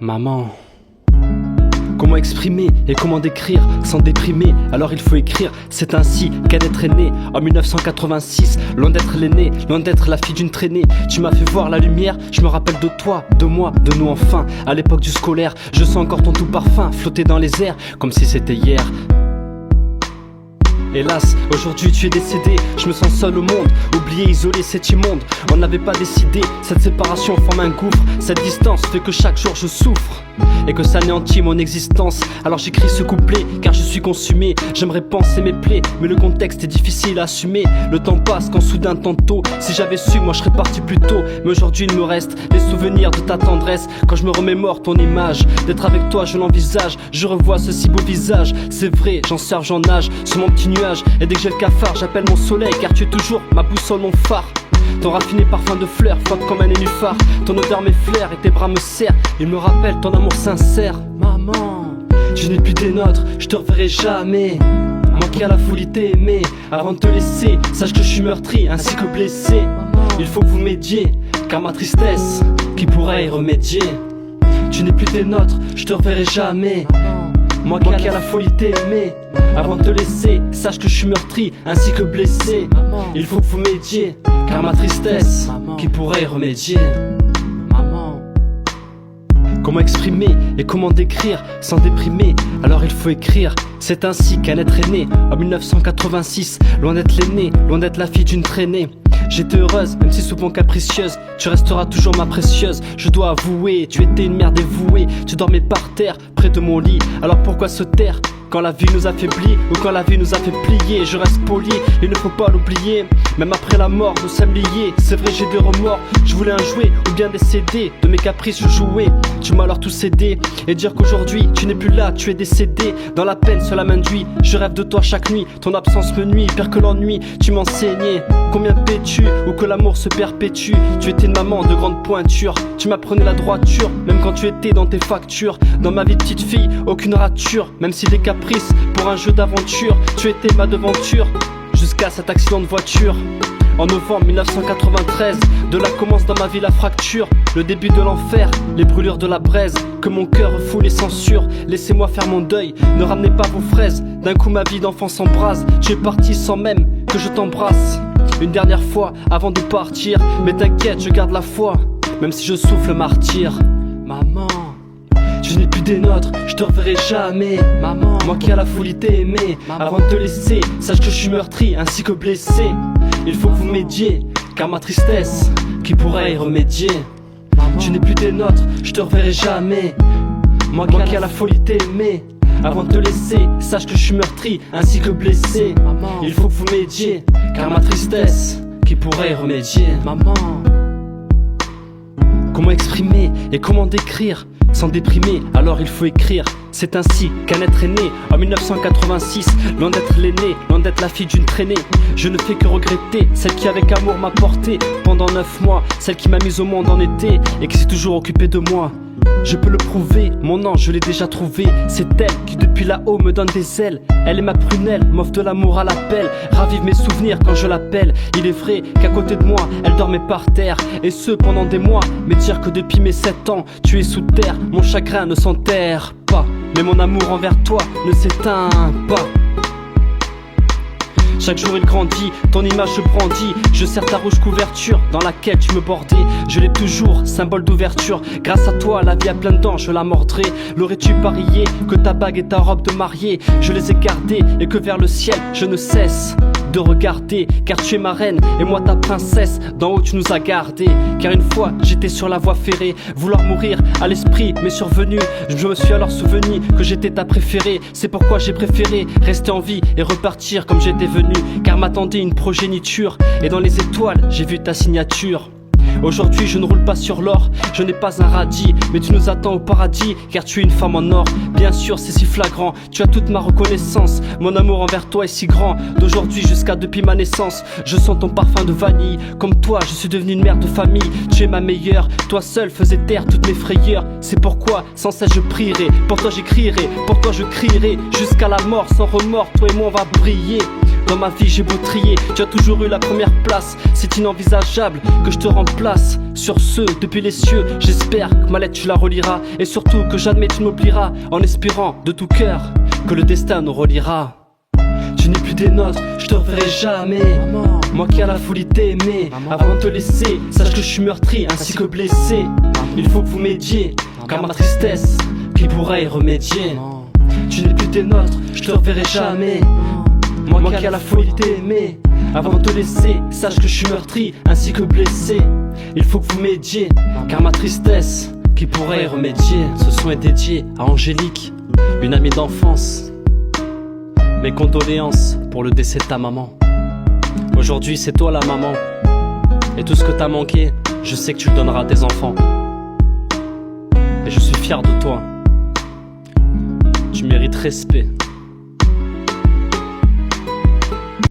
Maman. Comment exprimer et comment décrire sans déprimer? Alors il faut écrire, c'est ainsi qu'elle est née en 1986. Loin d'être l'aînée, loin d'être la fille d'une traînée. Tu m'as fait voir la lumière, je me rappelle de toi, de moi, de nous enfin. À l'époque du scolaire, je sens encore ton tout parfum flotter dans les airs, comme si c'était hier. Hélas, aujourd'hui tu es décédé, je me sens seul au monde, oublié, isolé, c'est immonde. On n'avait pas décidé, cette séparation forme un gouffre. Cette distance fait que chaque jour je souffre et que ça anéantit mon existence. Alors j'écris ce couplet car je suis consumé. J'aimerais penser mes plaies, mais le contexte est difficile à assumer. Le temps passe quand soudain tantôt, si j'avais su moi je serais parti plus tôt. Mais aujourd'hui il me reste les souvenirs de ta tendresse. Quand je me remémore ton image, d'être avec toi je l'envisage. Je revois ce si beau visage, c'est vrai, j'en surfe, j'en nage sur mon petit nuage. Et dès que j'ai le cafard, j'appelle mon soleil car tu es toujours ma boussole, mon phare. Ton raffiné parfum de fleurs flotte comme un nénuphar. Ton odeur m'effleure et tes bras me serrent. Il me rappelle ton amour sincère. Maman, tu n'es plus des nôtres, je te reverrai jamais. Moi qui à la folie t'ai aimé. Avant de te laisser, sache que je suis meurtri ainsi que blessé. Il faut que vous m'aidiez, car ma tristesse, qui pourrait y remédier? Tu n'es plus des nôtres, je te reverrai jamais. Moi qui à la folie t'ai aimé. Avant de te laisser, sache que je suis meurtri ainsi que blessé. Il faut que vous m'aidiez, car ma tristesse, qui pourrait y remédier? Maman. Comment exprimer et comment décrire sans déprimer? Alors il faut écrire, c'est ainsi qu'un être est né en 1986. Loin d'être l'aînée, loin d'être la fille d'une traînée. J'étais heureuse, même si souvent capricieuse. Tu resteras toujours ma précieuse. Je dois avouer, tu étais une mère dévouée. Tu dormais par terre, près de mon lit. Alors pourquoi se taire quand la vie nous affaiblit ou quand la vie nous a fait plier? Je reste poli, il ne faut pas l'oublier. Même après la mort, nous sommes liés. C'est vrai, j'ai des remords. Je voulais un jouet ou bien des CD. De mes caprices, je jouais. Tu m'as alors tout cédé. Et dire qu'aujourd'hui, tu n'es plus là, tu es décédé. Dans la peine, sur la main d'huile. Je rêve de toi chaque nuit. Ton absence me nuit, pire que l'ennui. Tu m'enseignais combien paies-tu ou que l'amour se perpétue. Tu étais une maman de grande pointure. Tu m'apprenais la droiture, même quand tu étais dans tes factures. Dans ma vie de petite fille, aucune rature. Même si des caprices pour un jeu d'aventure. Tu étais ma devanture, jusqu'à cet accident de voiture. En novembre 1993, de là commence dans ma vie la fracture. Le début de l'enfer, les brûlures de la braise. Que mon cœur refoule et censure. Laissez-moi faire mon deuil, ne ramenez pas vos fraises. D'un coup ma vie d'enfant s'embrase. Tu es parti sans même que je t'embrasse. Une dernière fois avant de partir. Mais t'inquiète, je garde la foi, même si je souffle martyr. Maman, tu n'es plus des nôtres, je te reverrai jamais. Maman, moi qui à la folie t'ai aimé. Avant de te laisser, sache que je suis meurtri ainsi que blessé. Il faut que vous m'aidiez, car ma tristesse, qui pourrait y remédier? Tu n'es plus des nôtres, je te reverrai jamais. Moi qui à la folie t'ai aimé. Avant de te laisser, sache que je suis meurtri ainsi que blessé. Il faut que vous m'aidiez, car ma tristesse, qui pourrait y remédier? Maman. Comment exprimer et comment décrire sans déprimer? Alors il faut écrire, c'est ainsi qu'un être est né en 1986. Loin d'être l'aînée, loin d'être la fille d'une traînée. Je ne fais que regretter celle qui avec amour m'a porté pendant 9 mois. Celle qui m'a mise au monde en été et qui s'est toujours occupée de moi. Je peux le prouver, mon ange je l'ai déjà trouvé. C'est elle qui depuis là-haut me donne des ailes. Elle est ma prunelle, m'offre de l'amour à l'appel. Ravive mes souvenirs quand je l'appelle. Il est vrai qu'à côté de moi, elle dormait par terre. Et ce pendant des mois, mais dire que depuis mes 7 ans, tu es sous terre. Mon chagrin ne s'enterre pas, mais mon amour envers toi ne s'éteint pas. Chaque jour il grandit, ton image se brandit. Je serre ta rouge couverture dans laquelle tu me bordais. Je l'ai toujours, symbole d'ouverture. Grâce à toi, la vie a plein de dents, je la mordrai. L'aurais-tu parié que ta bague et ta robe de mariée, je les ai gardées et que vers le ciel, je ne cesse de regarder? Car tu es ma reine et moi ta princesse. D'en haut tu nous as gardés. Car une fois j'étais sur la voie ferrée. Vouloir mourir à l'esprit m'est survenu. Je me suis alors souvenu que j'étais ta préférée. C'est pourquoi j'ai préféré rester en vie et repartir comme j'étais venu. Car m'attendait une progéniture. Et dans les étoiles j'ai vu ta signature. Aujourd'hui je ne roule pas sur l'or, je n'ai pas un radis, mais tu nous attends au paradis, car tu es une femme en or. Bien sûr c'est si flagrant, tu as toute ma reconnaissance. Mon amour envers toi est si grand, d'aujourd'hui jusqu'à depuis ma naissance. Je sens ton parfum de vanille, comme toi je suis devenue une mère de famille. Tu es ma meilleure, toi seule faisais taire toutes mes frayeurs. C'est pourquoi sans cesse je prierai, pour toi j'écrirai, pour toi je crierai. Jusqu'à la mort sans remords, toi et moi on va briller. Dans ma vie j'ai beau trier, tu as toujours eu la première place. C'est inenvisageable que je te remplace. place sur ceux depuis les cieux. J'espère que ma lettre tu la reliras, et surtout que jamais tu m'oublieras, en espérant de tout cœur que le destin nous reliera. Tu n'es plus des nôtres, je te reverrai jamais. Maman. Moi qui à la folie t'aimais. Avant de te laisser, sache que je suis meurtri ainsi que blessé. Il faut que vous m'aidiez, car ma tristesse, qui pourrait y remédier. Tu n'es plus des nôtres, je te reverrai jamais. Moi qui à la folie t'aimais. Avant de te laisser, sache que je suis meurtri ainsi que blessé. Il faut que vous m'aidiez, car ma tristesse, qui pourrait y remédier. Ce son est dédié à Angélique, une amie d'enfance. Mes condoléances pour le décès de ta maman. Aujourd'hui c'est toi la maman, et tout ce que t'as manqué, je sais que tu le donneras à tes enfants. Et je suis fier de toi. Tu mérites respect.